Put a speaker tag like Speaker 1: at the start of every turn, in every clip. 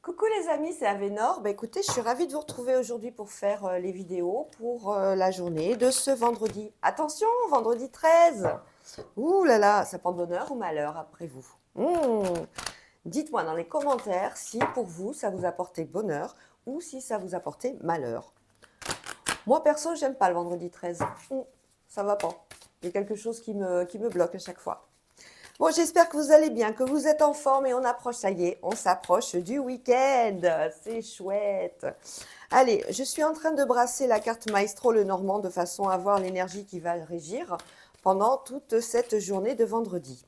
Speaker 1: Coucou les amis, c'est Avénor. Écoutez, je suis ravie de vous retrouver aujourd'hui pour faire les vidéos pour la journée de ce vendredi. Attention, vendredi 13. Ouh là là, ça porte bonheur ou malheur après vous? Dites-moi dans les commentaires si pour vous ça vous apportait bonheur ou si ça vous apportait malheur. Moi perso, j'aime pas le vendredi 13. Ça va pas. Il y a quelque chose qui me bloque à chaque fois. Bon, j'espère que vous allez bien, que vous êtes en forme et on approche, ça y est, on s'approche du week-end. C'est chouette. Allez, je suis en train de brasser la carte Maestro le Normand de façon à voir l'énergie qui va régir pendant toute cette journée de vendredi.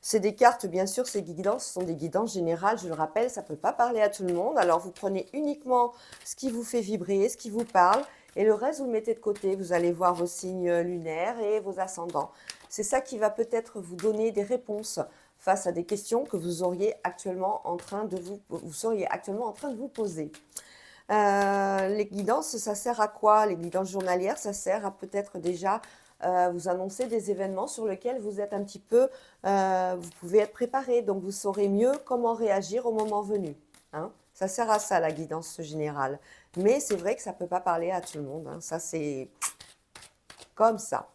Speaker 1: C'est des cartes, bien sûr, ces guidances sont des guidances générales, je le rappelle, ça ne peut pas parler à tout le monde. Alors vous prenez uniquement ce qui vous fait vibrer, ce qui vous parle, et le reste vous le mettez de côté. Vous allez voir vos signes lunaires et vos ascendants. C'est ça qui va peut-être vous donner des réponses face à des questions que vous seriez actuellement en train de vous poser. Les guidances, ça sert à quoi? Les guidances journalières, ça sert à peut-être déjà vous annoncer des événements sur lesquels vous êtes un petit peu, vous pouvez être préparé, donc vous saurez mieux comment réagir au moment venu. Hein. Ça sert à ça, la guidance générale. Mais c'est vrai que ça ne peut pas parler à tout le monde. Hein. Ça, c'est comme ça.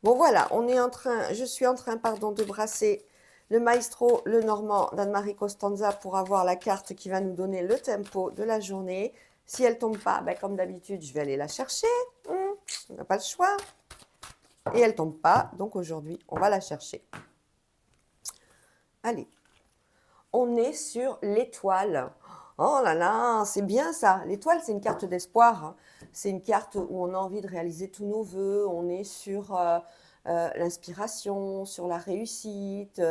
Speaker 1: Bon, voilà, je suis en train, de brasser le Maestro, le Normand d'Anne-Marie Costanza pour avoir la carte qui va nous donner le tempo de la journée. Si elle ne tombe pas, comme d'habitude, je vais aller la chercher. On n'a pas le choix. Et elle ne tombe pas, donc aujourd'hui, on va la chercher. Allez, on est sur l'étoile. Oh là là, c'est bien ça. L'étoile, c'est une carte d'espoir. Hein. C'est une carte où on a envie de réaliser tous nos vœux. On est sur l'inspiration, sur la réussite,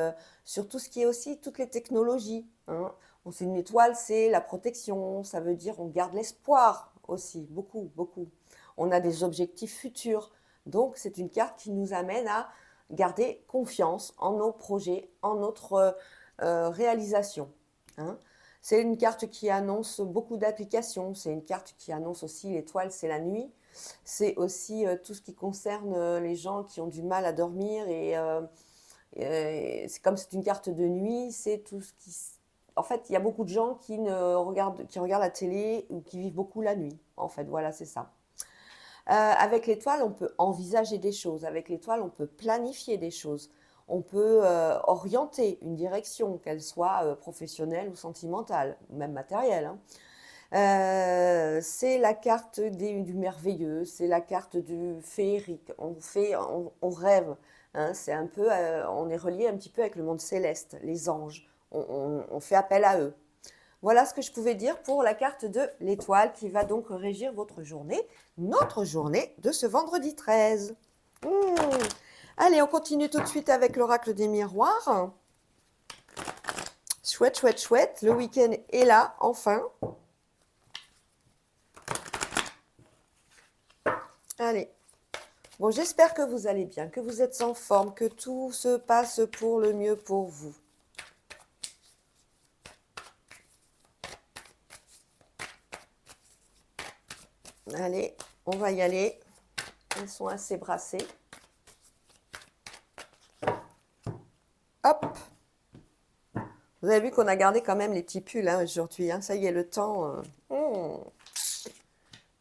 Speaker 1: sur tout ce qui est aussi toutes les technologies. Hein. C'est une étoile, c'est la protection. Ça veut dire on garde l'espoir aussi, beaucoup, beaucoup. On a des objectifs futurs. Donc, c'est une carte qui nous amène à garder confiance en nos projets, en notre réalisation. Hein. C'est une carte qui annonce beaucoup d'applications. C'est une carte qui annonce aussi l'étoile, c'est la nuit. C'est aussi tout ce qui concerne les gens qui ont du mal à dormir. C'est comme c'est une carte de nuit, c'est tout ce qui... En fait, il y a beaucoup de gens qui regardent la télé ou qui vivent beaucoup la nuit. En fait, voilà, c'est ça. Avec l'étoile, on peut envisager des choses. Avec l'étoile, on peut planifier des choses. On peut orienter une direction, qu'elle soit professionnelle ou sentimentale, même matérielle. Hein. C'est la carte du merveilleux, c'est la carte du féerique. On rêve. Hein. C'est un peu, on est relié un petit peu avec le monde céleste, les anges. On fait appel à eux. Voilà ce que je pouvais dire pour la carte de l'étoile qui va donc régir votre journée, notre journée de ce vendredi 13. Allez, on continue tout de suite avec l'oracle des miroirs. Chouette, chouette, chouette. Le week-end est là, enfin. Allez. Bon, j'espère que vous allez bien, que vous êtes en forme, que tout se passe pour le mieux pour vous. Allez, on va y aller. Elles sont assez brassées. Hop! Vous avez vu qu'on a gardé quand même les petits pulls hein, aujourd'hui. Hein. Ça y est, le temps...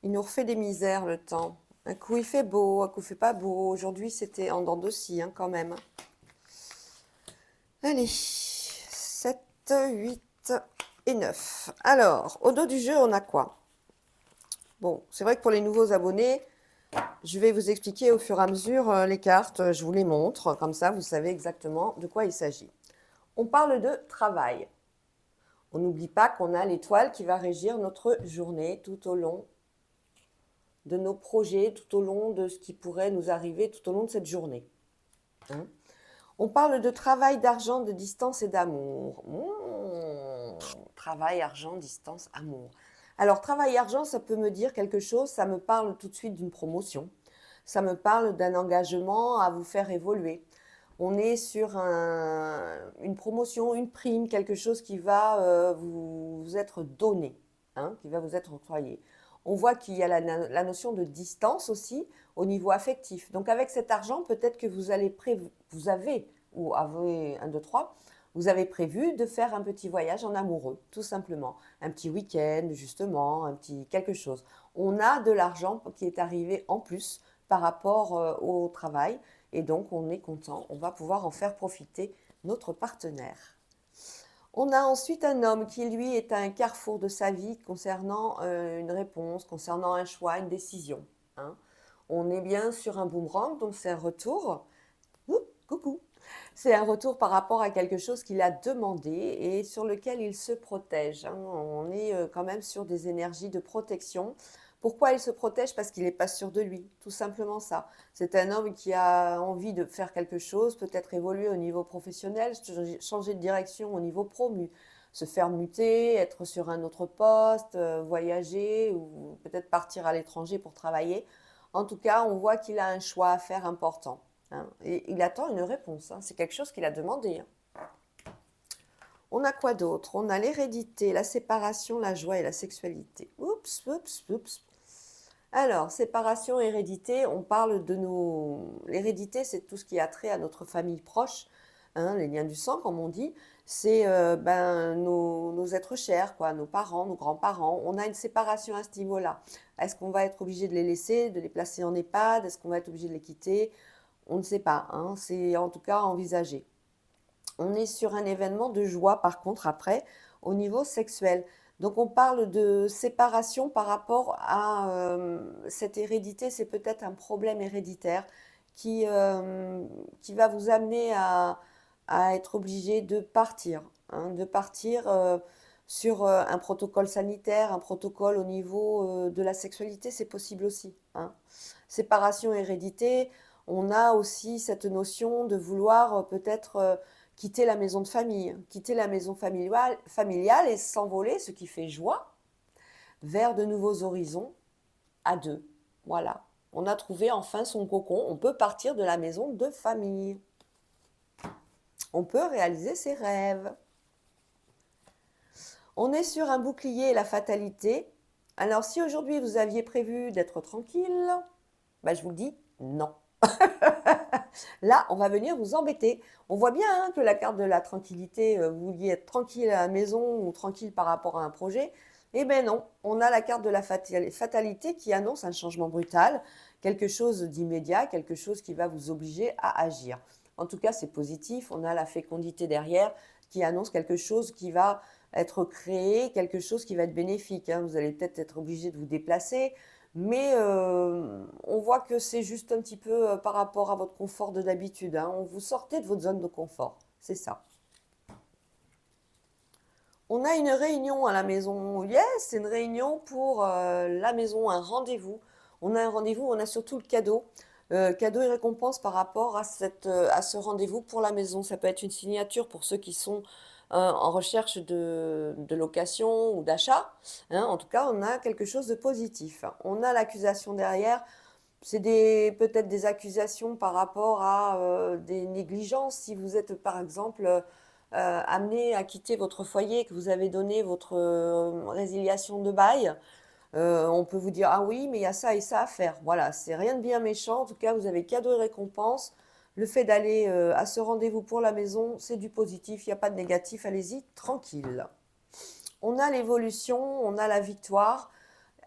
Speaker 1: il nous refait des misères, le temps. Un coup, il fait beau, un coup, il fait pas beau. Aujourd'hui, c'était en dents de scie, hein, quand même. Allez, 7, 8 et 9. Alors, au dos du jeu, on a quoi? Bon, c'est vrai que pour les nouveaux abonnés, je vais vous expliquer au fur et à mesure les cartes. Je vous les montre, comme ça, vous savez exactement de quoi il s'agit. On parle de travail. On n'oublie pas qu'on a l'étoile qui va régir notre journée tout au long de nos projets, tout au long de ce qui pourrait nous arriver tout au long de cette journée. Hein. On parle de travail, d'argent, de distance et d'amour. Travail, argent, distance, amour. Alors, travail, argent, ça peut me dire quelque chose, ça me parle tout de suite d'une promotion. Ça me parle d'un engagement à vous faire évoluer. On est sur une promotion, une prime, quelque chose qui va vous être donné, hein, qui va vous être octroyé. On voit qu'il y a la notion de distance aussi au niveau affectif. Donc avec cet argent, peut-être que vous avez, 1, 2, 3, Vous avez prévu de faire un petit voyage en amoureux, tout simplement. Un petit week-end, justement, un petit quelque chose. On a de l'argent qui est arrivé en plus par rapport au travail et donc on est content. On va pouvoir en faire profiter notre partenaire. On a ensuite un homme qui, lui, est à un carrefour de sa vie concernant une réponse, concernant un choix, une décision, hein. On est bien sur un boomerang, donc c'est un retour. Ouh, coucou. C'est un retour par rapport à quelque chose qu'il a demandé et sur lequel il se protège, hein. On est quand même sur des énergies de protection. Pourquoi il se protège? Parce qu'il n'est pas sûr de lui, tout simplement ça. C'est un homme qui a envie de faire quelque chose, peut-être évoluer au niveau professionnel, changer de direction au niveau promu, se faire muter, être sur un autre poste, voyager ou peut-être partir à l'étranger pour travailler. En tout cas, on voit qu'il a un choix à faire important, hein, et il attend une réponse, hein. C'est quelque chose qu'il a demandé, hein. On a quoi d'autre? On a l'hérédité, la séparation, la joie et la sexualité. Oups, oups, oups. Alors, séparation, hérédité, on parle de nos... L'hérédité, c'est tout ce qui a trait à notre famille proche, hein, les liens du sang, comme on dit. C'est nos êtres chers, quoi, nos parents, nos grands-parents. On a une séparation à ce niveau-là. Est-ce qu'on va être obligé de les laisser, de les placer en EHPAD? Est-ce qu'on va être obligé de les quitter? On ne sait pas, hein, c'est en tout cas envisagé. On est sur un événement de joie, par contre, après, au niveau sexuel. Donc, on parle de séparation par rapport à cette hérédité. C'est peut-être un problème héréditaire qui va vous amener à être obligé de partir, hein, de partir sur un protocole sanitaire, un protocole au niveau de la sexualité, c'est possible aussi, hein. Séparation, hérédité, on a aussi cette notion de vouloir peut-être quitter la maison de famille, quitter la maison familiale et s'envoler, ce qui fait joie, vers de nouveaux horizons à deux. Voilà, on a trouvé enfin son cocon, on peut partir de la maison de famille. On peut réaliser ses rêves. On est sur un bouclier et la fatalité. Alors si aujourd'hui vous aviez prévu d'être tranquille, ben, je vous le dis, non. Là, on va venir vous embêter. On voit bien hein, que la carte de la tranquillité, vous vouliez être tranquille à la maison ou tranquille par rapport à un projet. Eh bien non, on a la carte de la fatalité qui annonce un changement brutal, quelque chose d'immédiat, quelque chose qui va vous obliger à agir. En tout cas, c'est positif. On a la fécondité derrière qui annonce quelque chose qui va être créé, quelque chose qui va être bénéfique, hein. Vous allez peut-être être obligé de vous déplacer, mais on voit que c'est juste un petit peu par rapport à votre confort de d'habitude, hein. On vous sortez de votre zone de confort, c'est ça. On a une réunion à la maison. Yes, c'est une réunion pour la maison, un rendez-vous. On a un rendez-vous, on a surtout le cadeau. Cadeau et récompense par rapport à à ce rendez-vous pour la maison. Ça peut être une signature pour ceux qui sont en recherche de location ou d'achat, hein. En tout cas, on a quelque chose de positif. On a l'accusation derrière. C'est peut-être des accusations par rapport à des négligences. Si vous êtes, par exemple, amené à quitter votre foyer, que vous avez donné votre résiliation de bail, on peut vous dire, ah oui, mais il y a ça et ça à faire. Voilà, c'est rien de bien méchant. En tout cas, vous avez cadeau et récompense. Le fait d'aller à ce rendez-vous pour la maison, c'est du positif, il n'y a pas de négatif. Allez-y, tranquille. On a l'évolution, on a la victoire,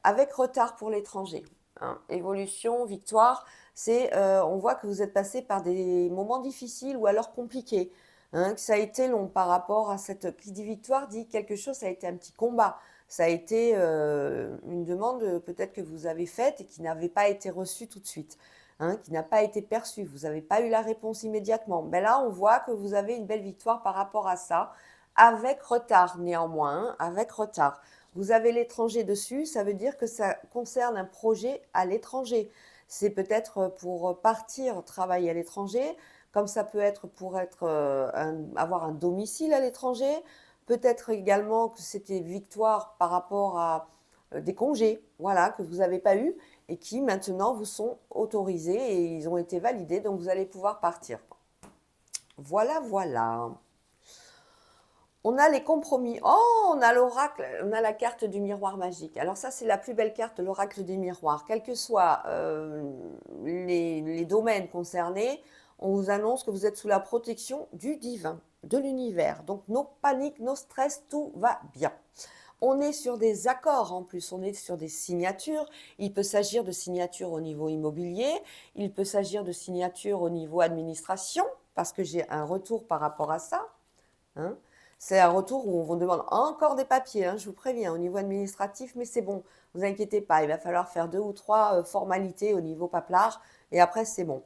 Speaker 1: avec retard pour l'étranger, hein. Évolution, victoire, c'est, on voit que vous êtes passé par des moments difficiles ou alors compliqués, hein, que ça a été long par rapport à cette... Qui dit victoire dit quelque chose, ça a été un petit combat. Ça a été une demande peut-être que vous avez faite et qui n'avait pas été reçue tout de suite, hein, qui n'a pas été perçue. Vous n'avez pas eu la réponse immédiatement. Ben là, on voit que vous avez une belle victoire par rapport à ça, avec retard néanmoins, hein, avec retard. Vous avez l'étranger dessus, ça veut dire que ça concerne un projet à l'étranger. C'est peut-être pour partir travailler à l'étranger, comme ça peut être pour avoir un domicile à l'étranger. Peut-être également que c'était victoire par rapport à des congés, voilà, que vous n'avez pas eu et qui maintenant vous sont autorisés et ils ont été validés, donc vous allez pouvoir partir. Voilà, voilà. On a les compromis. Oh, on a l'oracle, on a la carte du miroir magique. Alors ça, c'est la plus belle carte, l'oracle des miroirs. Quels que soient les domaines concernés, on vous annonce que vous êtes sous la protection du divin. de l'univers. Donc, no panique, no stress, tout va bien. On est sur des accords en plus, on est sur des signatures. Il peut s'agir de signatures au niveau immobilier, il peut s'agir de signatures au niveau administration, parce que j'ai un retour par rapport à ça. Hein. C'est un retour où on vous demande encore des papiers, hein, je vous préviens, au niveau administratif, mais c'est bon, vous inquiétez pas, il va falloir faire 2 ou 3 formalités au niveau paplard, et après c'est bon.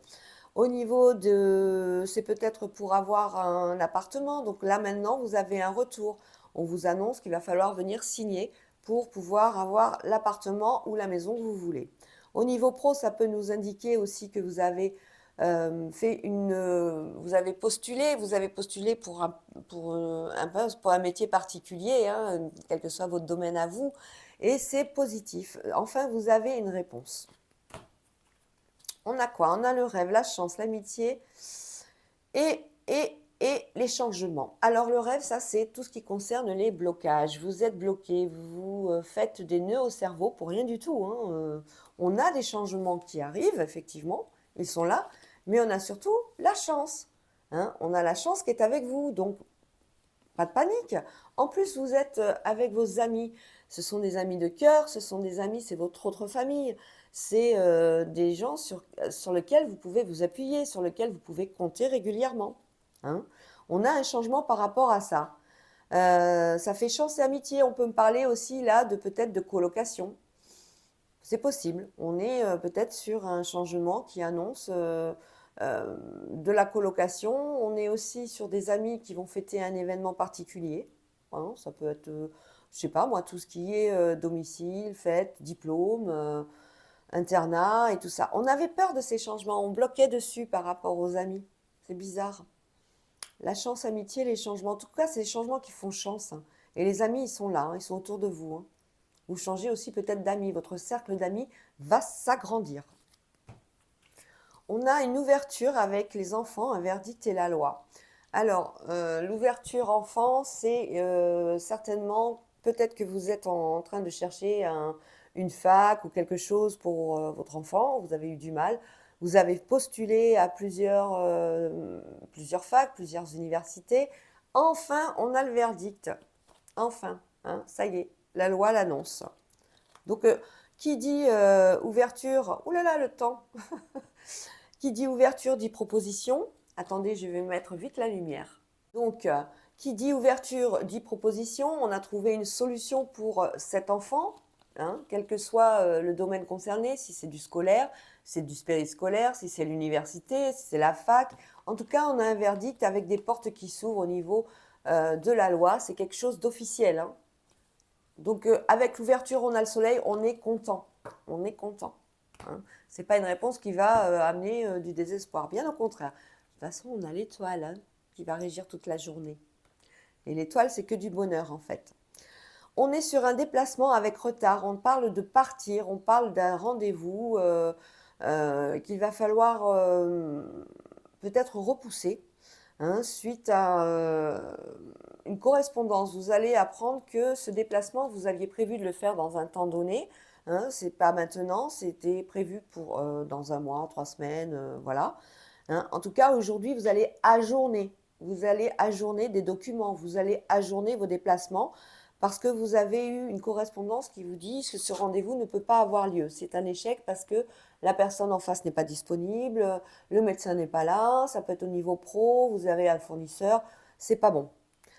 Speaker 1: Au niveau de, c'est peut-être pour avoir un appartement, donc là maintenant vous avez un retour. On vous annonce qu'il va falloir venir signer pour pouvoir avoir l'appartement ou la maison que vous voulez. Au niveau pro, ça peut nous indiquer aussi que vous avez vous avez postulé pour un métier particulier, hein, quel que soit votre domaine à vous, et c'est positif. Enfin, vous avez une réponse. On a quoi? On a le rêve, la chance, l'amitié et les changements. Alors le rêve, ça c'est tout ce qui concerne les blocages. Vous êtes bloqué, vous faites des nœuds au cerveau pour rien du tout. Hein. On a des changements qui arrivent, effectivement, ils sont là, mais on a surtout la chance. Hein. On a la chance qui est avec vous, donc pas de panique. En plus, vous êtes avec vos amis. Ce sont des amis de cœur, ce sont des amis, c'est votre autre famille. C'est des gens sur lesquels vous pouvez vous appuyer, sur lesquels vous pouvez compter régulièrement. Hein. On a un changement par rapport à ça. Ça fait chance et amitié. On peut me parler aussi là de peut-être de colocation. C'est possible. On est peut-être sur un changement qui annonce de la colocation. On est aussi sur des amis qui vont fêter un événement particulier. Hein, ça peut être, je sais pas moi, tout ce qui est domicile, fête, diplôme, internat et tout ça. On avait peur de ces changements. On bloquait dessus par rapport aux amis. C'est bizarre. La chance, amitié, les changements. En tout cas, c'est les changements qui font chance. Hein. Et les amis, ils sont là, hein, ils sont autour de vous. Hein. Vous changez aussi peut-être d'amis. Votre cercle d'amis va s'agrandir. On a une ouverture avec les enfants, un verdict et la loi. Alors, l'ouverture enfant, c'est certainement, peut-être que vous êtes en train de chercher une fac ou quelque chose pour votre enfant, vous avez eu du mal, vous avez postulé à plusieurs facs, plusieurs universités. Enfin, on a le verdict. Enfin, hein, ça y est, la loi l'annonce. Donc, qui dit ouverture, oh là là, le temps. Qui dit ouverture dit proposition. Attendez, je vais mettre vite la lumière. Donc, qui dit ouverture dit proposition. On a trouvé une solution pour cet enfant, hein, quel que soit le domaine concerné, si c'est du scolaire, si c'est du périscolaire, si c'est l'université, si c'est la fac. En tout cas, on a un verdict avec des portes qui s'ouvrent au niveau de la loi. C'est quelque chose d'officiel. Hein. Donc, avec l'ouverture, on a le soleil, on est content. On est content. Hein. Ce n'est pas une réponse qui va amener du désespoir. Bien au contraire. De toute façon, on a l'étoile hein, qui va régir toute la journée. Et l'étoile, c'est que du bonheur en fait. On est sur un déplacement avec retard. On parle de partir, on parle d'un rendez-vous qu'il va falloir peut-être repousser. Hein, suite à une correspondance. Vous allez apprendre que ce déplacement, vous aviez prévu de le faire dans un temps donné. Hein, c'est pas maintenant, c'était prévu pour dans un mois, 3 semaines, voilà. Hein, en tout cas, aujourd'hui, vous allez ajourner. Vous allez ajourner des documents, vous allez ajourner vos déplacements parce que vous avez eu une correspondance qui vous dit que ce rendez-vous ne peut pas avoir lieu. C'est un échec parce que la personne en face n'est pas disponible, le médecin n'est pas là, ça peut être au niveau pro, vous avez un fournisseur, c'est pas bon.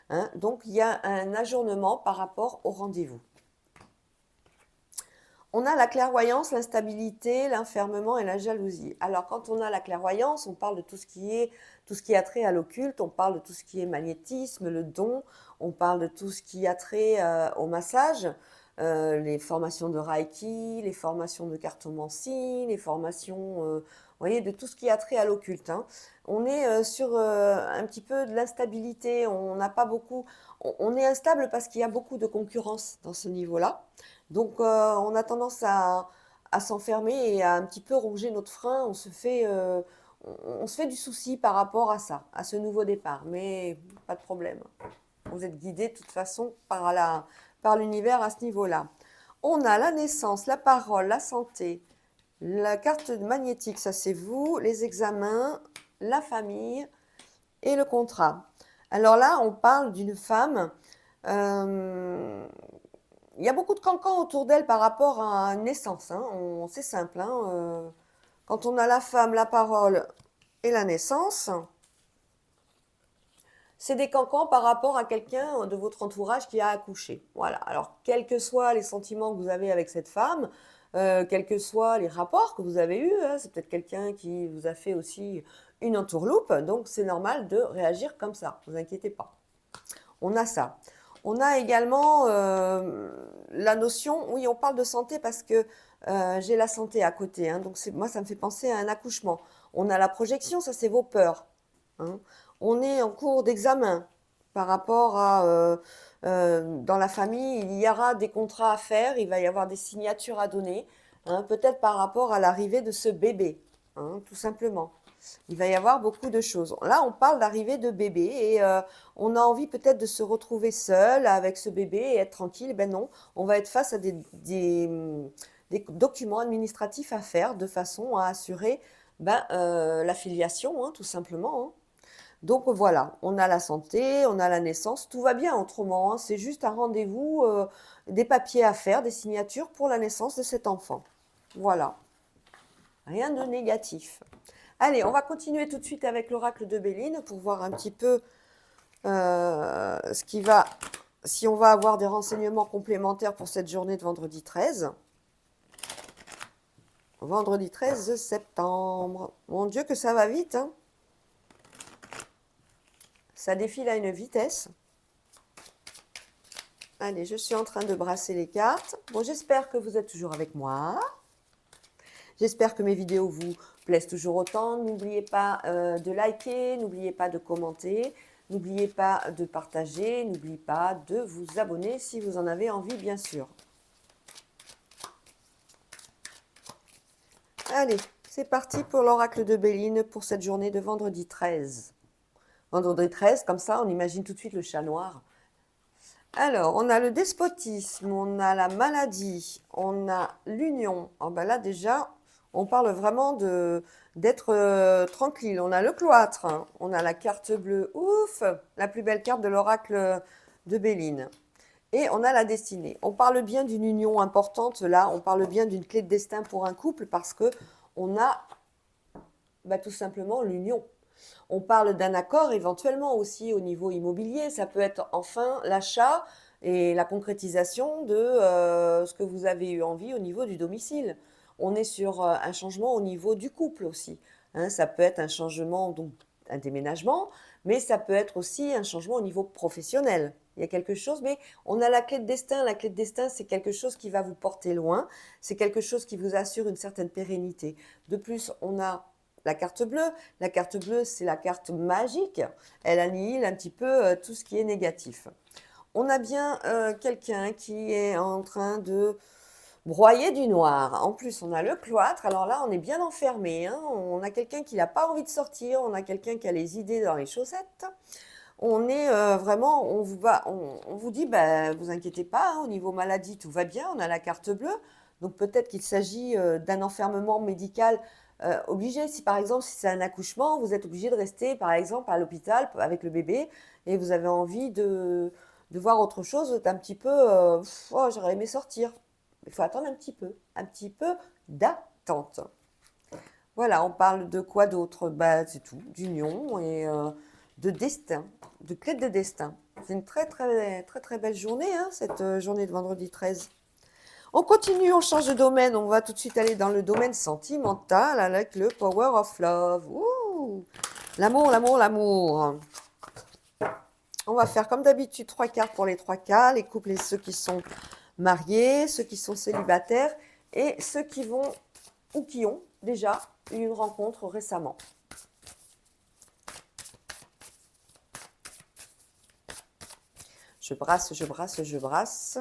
Speaker 1: Hein. Donc, il y a un ajournement par rapport au rendez-vous. On a la clairvoyance, l'instabilité, l'enfermement et la jalousie. Alors, quand on a la clairvoyance, on parle de tout ce qui a trait à l'occulte, on parle de tout ce qui est magnétisme, le don, on parle de tout ce qui a trait au massage, les formations de Reiki, les formations de cartomancie, les formations, vous voyez, de tout ce qui a trait à l'occulte. Hein. On est sur un petit peu de l'instabilité, on n'a pas beaucoup, on est instable parce qu'il y a beaucoup de concurrence dans ce niveau-là. Donc, on a tendance à s'enfermer et à un petit peu ronger notre frein. On se fait du souci par rapport à ça, à ce nouveau départ. Mais pas de problème. Vous êtes guidé de toute façon par l'univers à ce niveau-là. On a la naissance, la parole, la santé, la carte magnétique, ça c'est vous, les examens, la famille et le contrat. Alors là, on parle d'une femme. euh, il y a beaucoup de cancans autour d'elle par rapport à une naissance, hein. C'est simple, hein, quand on a la femme, la parole et la naissance, c'est des cancans par rapport à quelqu'un de votre entourage qui a accouché. Voilà. Alors, quels que soient les sentiments que vous avez avec cette femme, quels que soient les rapports que vous avez eus, hein, c'est peut-être quelqu'un qui vous a fait aussi une entourloupe, donc c'est normal de réagir comme ça. Ne vous inquiétez pas. On a ça. On a également la notion, oui, on parle de santé parce que j'ai la santé à côté, hein, donc moi, ça me fait penser à un accouchement. On a la projection, ça c'est vos peurs, hein. On est en cours d'examen par rapport à, dans la famille, il y aura des contrats à faire, il va y avoir des signatures à donner, hein, peut-être par rapport à l'arrivée de ce bébé, hein, tout simplement. Il va y avoir beaucoup de choses. Là, on parle d'arrivée de bébé et on a envie peut-être de se retrouver seul avec ce bébé et être tranquille. Ben non, on va être face à des documents administratifs à faire de façon à assurer la filiation, hein, tout simplement, hein. Donc voilà, on a la santé, on a la naissance, tout va bien autrement, hein. C'est juste un rendez-vous, des papiers à faire, des signatures pour la naissance de cet enfant. Voilà, rien de négatif. Allez, on va continuer tout de suite avec l'oracle de Béline pour voir un petit peu si on va avoir des renseignements complémentaires pour cette journée de vendredi 13. Vendredi 13 septembre. Mon Dieu, que ça va vite, hein. Ça défile à une vitesse. Allez, je suis en train de brasser les cartes. Bon, j'espère que vous êtes toujours avec moi. J'espère que mes vidéos vous plaisent toujours autant. N'oubliez pas de liker, n'oubliez pas de commenter, n'oubliez pas de partager, n'oubliez pas de vous abonner si vous en avez envie, bien sûr. Allez, c'est parti pour l'oracle de Béline pour cette journée de vendredi 13. Vendredi 13, comme ça, on imagine tout de suite le chat noir. Alors, on a le despotisme, on a la maladie, on a l'union. Oh ben là, déjà, on parle vraiment d'être tranquille. On a le cloître, hein. On a la carte bleue, ouf, la plus belle carte de l'oracle de Béline. Et on a la destinée. On parle bien d'une union importante là, on parle bien d'une clé de destin pour un couple parce que on a tout simplement l'union. On parle d'un accord éventuellement aussi au niveau immobilier. Ça peut être enfin l'achat et la concrétisation de ce que vous avez eu envie au niveau du domicile. On est sur un changement au niveau du couple aussi, hein. Ça peut être un changement, donc un déménagement, mais ça peut être aussi un changement au niveau professionnel. Il y a quelque chose, mais on a la clé de destin. La clé de destin, c'est quelque chose qui va vous porter loin. C'est quelque chose qui vous assure une certaine pérennité. De plus, on a la carte bleue. La carte bleue, c'est la carte magique. Elle annihile un petit peu tout ce qui est négatif. On a bien quelqu'un qui est en train de broyer du noir. En plus, on a le cloître. Alors là, on est bien enfermé, hein. On a quelqu'un qui n'a pas envie de sortir. On a quelqu'un qui a les idées dans les chaussettes. On est vraiment, on vous dit, vous inquiétez pas, hein, au niveau maladie, tout va bien. On a la carte bleue. Donc peut-être qu'il s'agit d'un enfermement médical obligé. Si par exemple, si c'est un accouchement, vous êtes obligé de rester par exemple à l'hôpital avec le bébé et vous avez envie de voir autre chose, vous êtes un petit peu, oh, j'aurais aimé sortir. Il faut attendre un petit peu d'attente. Voilà, on parle de quoi d'autre? C'est tout, d'union et de destin, de clé de destin. C'est une très très très très belle journée, hein, cette journée de vendredi 13. On continue, on change de domaine. On va tout de suite aller dans le domaine sentimental avec le Power of Love. Ouh, l'amour, l'amour, l'amour. On va faire comme d'habitude 3 cartes pour les 3 cas, les couples et ceux qui sont mariés, ceux qui sont célibataires et ceux qui vont ou qui ont déjà eu une rencontre récemment. Je brasse, je brasse, je brasse.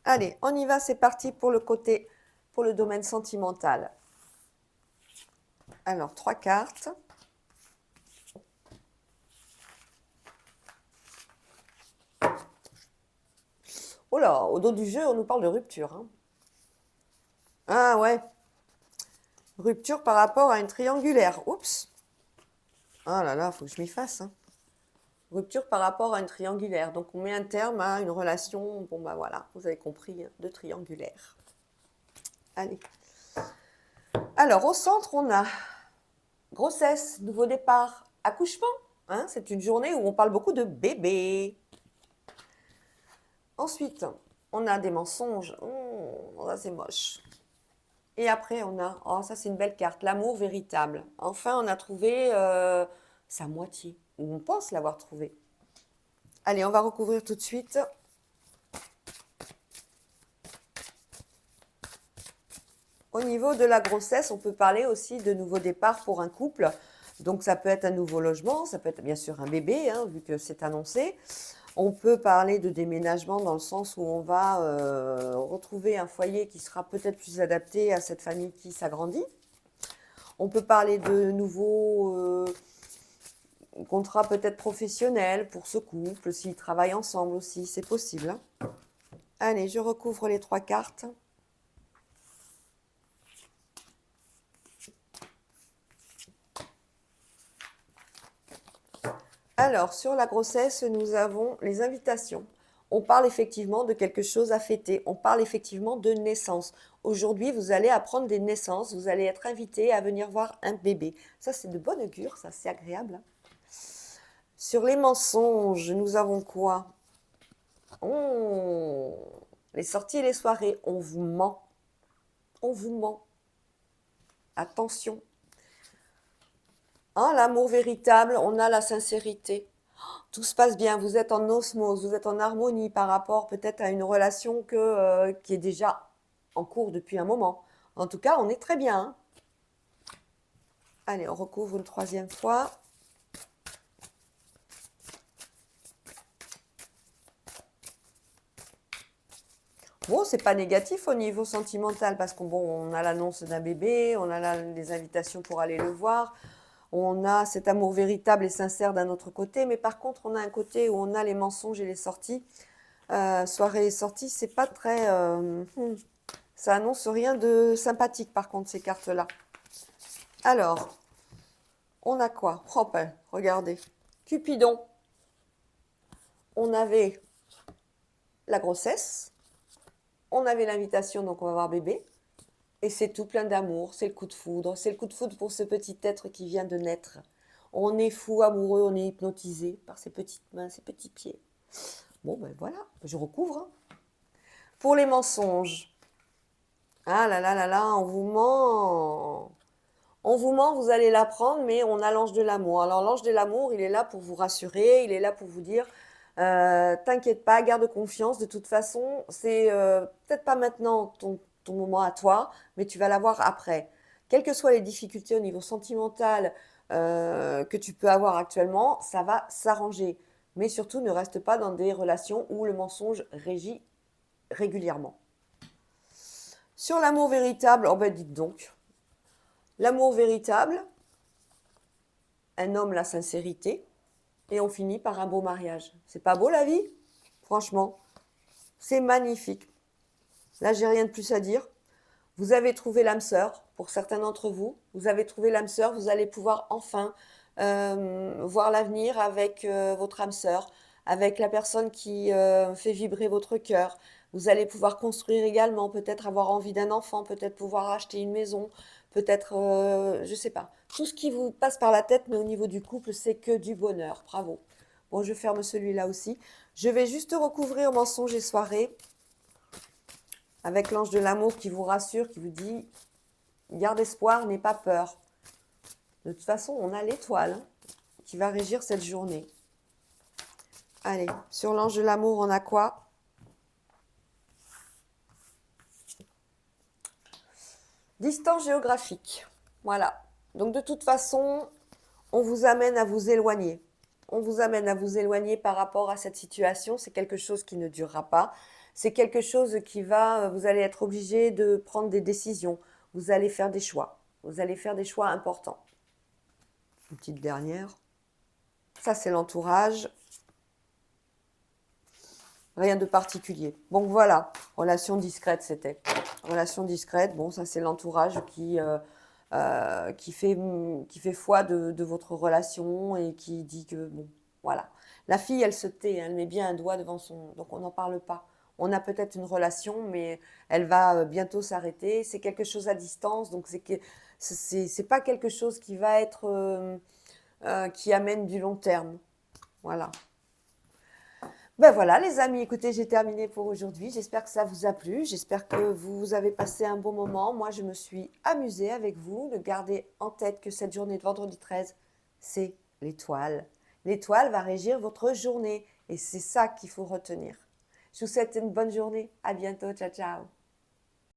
Speaker 1: Allez, on y va, c'est parti pour le domaine sentimental. Alors, 3 cartes. Oh là, au dos du jeu, on nous parle de rupture, hein. Ah ouais, rupture par rapport à une triangulaire. Oups. Ah là là, faut que je m'y fasse, hein. Rupture par rapport à une triangulaire. Donc, on met un terme à une relation, bon bah voilà, vous avez compris, hein, de triangulaire. Allez. Alors, au centre, on a grossesse, nouveau départ, accouchement. Hein, c'est une journée où on parle beaucoup de bébé. Ensuite, on a des mensonges. Ça, c'est moche. Et après, on a, oh, ça, c'est une belle carte, l'amour véritable. Enfin, on a trouvé sa moitié, ou on pense l'avoir trouvé. Allez, on va recouvrir tout de suite. Au niveau de la grossesse, on peut parler aussi de nouveau départ pour un couple. Donc, ça peut être un nouveau logement, ça peut être bien sûr un bébé, hein, vu que c'est annoncé. On peut parler de déménagement dans le sens où on va retrouver un foyer qui sera peut-être plus adapté à cette famille qui s'agrandit. On peut parler de nouveaux contrats peut-être professionnels pour ce couple, s'ils travaillent ensemble aussi, c'est possible. Hein. Allez, je recouvre les 3 cartes. Alors, sur la grossesse, nous avons les invitations. On parle effectivement de quelque chose à fêter. On parle effectivement de naissance. Aujourd'hui, vous allez apprendre des naissances. Vous allez être invité à venir voir un bébé. Ça, c'est de bon augure. Ça, c'est agréable. Hein. Sur les mensonges, nous avons quoi? Les sorties et les soirées. On vous ment. On vous ment. Attention. Hein, l'amour véritable, on a la sincérité. Tout se passe bien, vous êtes en osmose, vous êtes en harmonie par rapport peut-être à une relation qui est déjà en cours depuis un moment. En tout cas, on est très bien. Hein. Allez, on recouvre une 3e fois. Bon, c'est pas négatif au niveau sentimental parce qu'on on a l'annonce d'un bébé, on a les invitations pour aller le voir, on a cet amour véritable et sincère d'un autre côté, mais par contre, on a un côté où on a les mensonges et les sorties. Soirée et sortie, c'est pas très. Ça annonce rien de sympathique, par contre, ces cartes-là. Alors, on a quoi? Oh, ben, regardez. Cupidon. On avait la grossesse. On avait l'invitation, donc on va voir bébé. Et c'est tout plein d'amour. C'est le coup de foudre. C'est le coup de foudre pour ce petit être qui vient de naître. On est fou, amoureux, on est hypnotisé par ses petites mains, ses petits pieds. Bon, ben voilà, je recouvre. Hein. Pour les mensonges. Ah là là là là, on vous ment. On vous ment, vous allez l'apprendre, mais on a l'ange de l'amour. Alors l'ange de l'amour, il est là pour vous rassurer, il est là pour vous dire, t'inquiète pas, garde confiance. De toute façon, c'est peut-être pas maintenant ton moment à toi, mais tu vas l'avoir après. Quelles que soient les difficultés au niveau sentimental que tu peux avoir actuellement, ça va s'arranger. Mais surtout, ne reste pas dans des relations où le mensonge régit régulièrement. Sur l'amour véritable, oh ben dites donc, l'amour véritable, un homme, la sincérité, et on finit par un beau mariage. C'est pas beau la vie? Franchement, c'est magnifique. Là, j'ai rien de plus à dire. Vous avez trouvé l'âme sœur, pour certains d'entre vous. Vous avez trouvé l'âme sœur, vous allez pouvoir enfin voir l'avenir avec votre âme sœur, avec la personne qui fait vibrer votre cœur. Vous allez pouvoir construire également, peut-être avoir envie d'un enfant, peut-être pouvoir acheter une maison, peut-être, je sais pas. Tout ce qui vous passe par la tête, mais au niveau du couple, c'est que du bonheur. Bravo. Bon, je ferme celui-là aussi. Je vais juste recouvrir mensonges et soirées avec l'ange de l'amour qui vous rassure, qui vous dit garde espoir, n'aie pas peur. De toute façon, on a l'étoile qui va régir cette journée. Allez, sur l'ange de l'amour, on a quoi? Distance géographique. Voilà. Donc de toute façon, on vous amène à vous éloigner. On vous amène à vous éloigner par rapport à cette situation. C'est quelque chose qui ne durera pas. C'est quelque chose qui va, vous allez être obligé de prendre des décisions. Vous allez faire des choix. Vous allez faire des choix importants. Une petite dernière. Ça, c'est l'entourage. Rien de particulier. Donc voilà, relation discrète, c'était. Relation discrète, bon, ça c'est l'entourage qui qui fait foi de votre relation et qui dit que, bon, voilà. La fille, elle se tait, elle met bien un doigt devant son... Donc on n'en parle pas. On a peut-être une relation, mais elle va bientôt s'arrêter. C'est quelque chose à distance, donc c'est pas quelque chose qui va être... qui amène du long terme. Voilà. Ben voilà les amis, écoutez, j'ai terminé pour aujourd'hui. J'espère que ça vous a plu. J'espère que vous avez passé un bon moment. Moi, je me suis amusée avec vous. De garder en tête que cette journée de vendredi 13, c'est l'étoile. L'étoile va régir votre journée et c'est ça qu'il faut retenir. Je vous souhaite une bonne journée. À bientôt. Ciao, ciao.